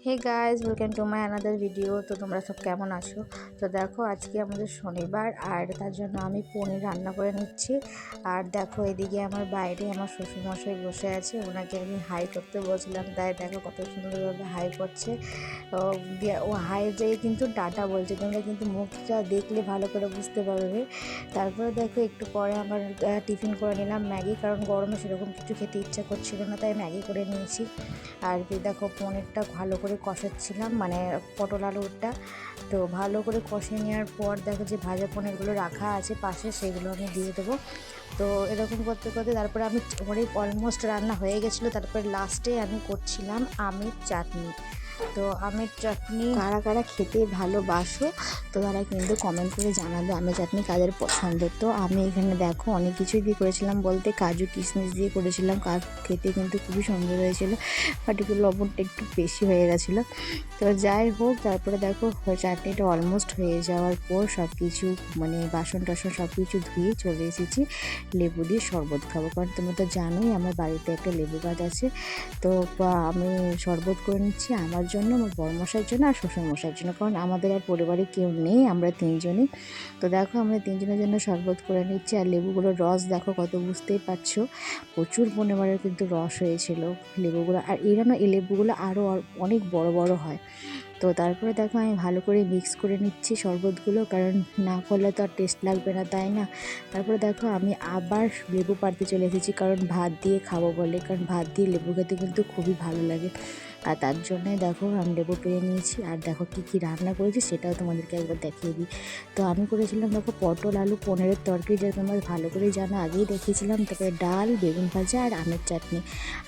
Hey guys, welcome to my another video. তো তোমরা সব কেমন আছো? তো দেখো, আজকে আমাদের শনিবার, আর তার জন্য আমি পনির রান্না করে নিচ্ছি। আর দেখো, এদিকে আমার বাইরে আমার শ্বশুরমশাই বসে আছে, ওনাকে আমি হাই করতে বলছিলাম, তাই দেখো কত সুন্দরভাবে হাই করছে। ও হাই যেয়ে কিন্তু টাটা বলছে, তোমরা কিন্তু মুখটা দেখলে ভালো করে বুঝতে পারবে। তারপরে দেখো, একটু পরে আমার টিফিন করে নিলাম ম্যাগি, কারণ গরমে সেরকম কিছু খেতে ইচ্ছা করছিল না, তাই ম্যাগি করে নিয়েছি। আর দেখো, পনিরটা ভালো করে কষাচ্ছিলাম, মানে পটল আলুটা। তো ভালো করে কষিয়ে নেওয়ার পর দেখো, যে ভাজা পনিরগুলো রাখা আছে পাশে, সেগুলো আমি দিয়ে দেবো। তো এরকম করতে করতে তারপরে আমার অলমোস্ট রান্না হয়ে গেছিলো। তারপরে লাস্টে আমি করছিলাম আমের চাটনি। তো আমের চাটনি কারা কারা খেতে ভালোবাসো, তো তারা কিন্তু কমেন্ট করে জানাবে আমের চাটনি কাদের পছন্দ। তো আমি এখানে দেখো অনেক কিছুই দিয়ে করেছিলাম, বলতে কাজু কিশমিশ দিয়ে করেছিলাম। খেতে কিন্তু খুবই সুন্দর হয়েছিল, বাট একটু লবণটা একটু বেশি হয়ে গেছিলো। তো যাই হোক, তারপরে দেখো চাটনিটা অলমোস্ট হয়ে যাওয়ার পর সব কিছু মানে বাসন টাসন সব কিছু ধুয়ে চলে এসেছি লেবু দিয়ে শরবত খাবো, কারণ তোমরা তো জানোই আমার বাড়িতে একটা লেবু গাছ আছে। তো আমি শরবত করে নিচ্ছি আমার জন্য, আমার বড়মশাইয়ের জন্য আর শ্বশুরমশাইয়ের জন্য, কারণ আমাদের আর পরিবারে কেউ নেই, আমরা তিনজনই। তো দেখো, আমরা তিনজনের জন্য শরবত করে নিচ্ছি। আর লেবুগুলোর রস দেখো কত, বুঝতেই পারছো প্রচুর পরিমাণের কিন্তু রস হয়েছিল লেবুগুলো। আর এই লেবুগুলো আরও অনেক বড় বড় হয়। তো তারপরে দেখো, আমি ভালো করে মিক্স করে নিচ্ছি শরবতগুলো, কারণ না করলে তো আর টেস্ট লাগবে না, তাই না? তারপরে দেখো, আমি আবার লেবু পাড়তে চলে এসেছি, কারণ ভাত দিয়ে খাবো বলে, কারণ ভাত দিয়ে লেবু খেতে কিন্তু খুবই ভালো লাগে। আর তার জন্যই দেখো আমি লেবু পেয়ে নিয়েছি। আর দেখো কী কী রান্না করেছি সেটাও তোমাদেরকে একবার দেখিয়ে দিই। তো আমি করেছিলাম দেখো পটল আলু পনিরের তরকারি, যেটা তোমরা ভালো করে জানো, আগেই দেখিয়েছিলাম। তারপরে ডাল, বেগুন ভাজা আর আমের চাটনি,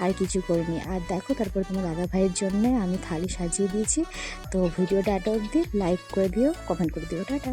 আর কিছু করিনি। আর দেখো, তারপরে তোমার দাদা ভাইয়ের জন্য আমি থালি সাজিয়ে দিয়েছি। তো ভিডিওটা এত অবধি, লাইক করে দিও, কমেন্ট করে দিও, টাটা।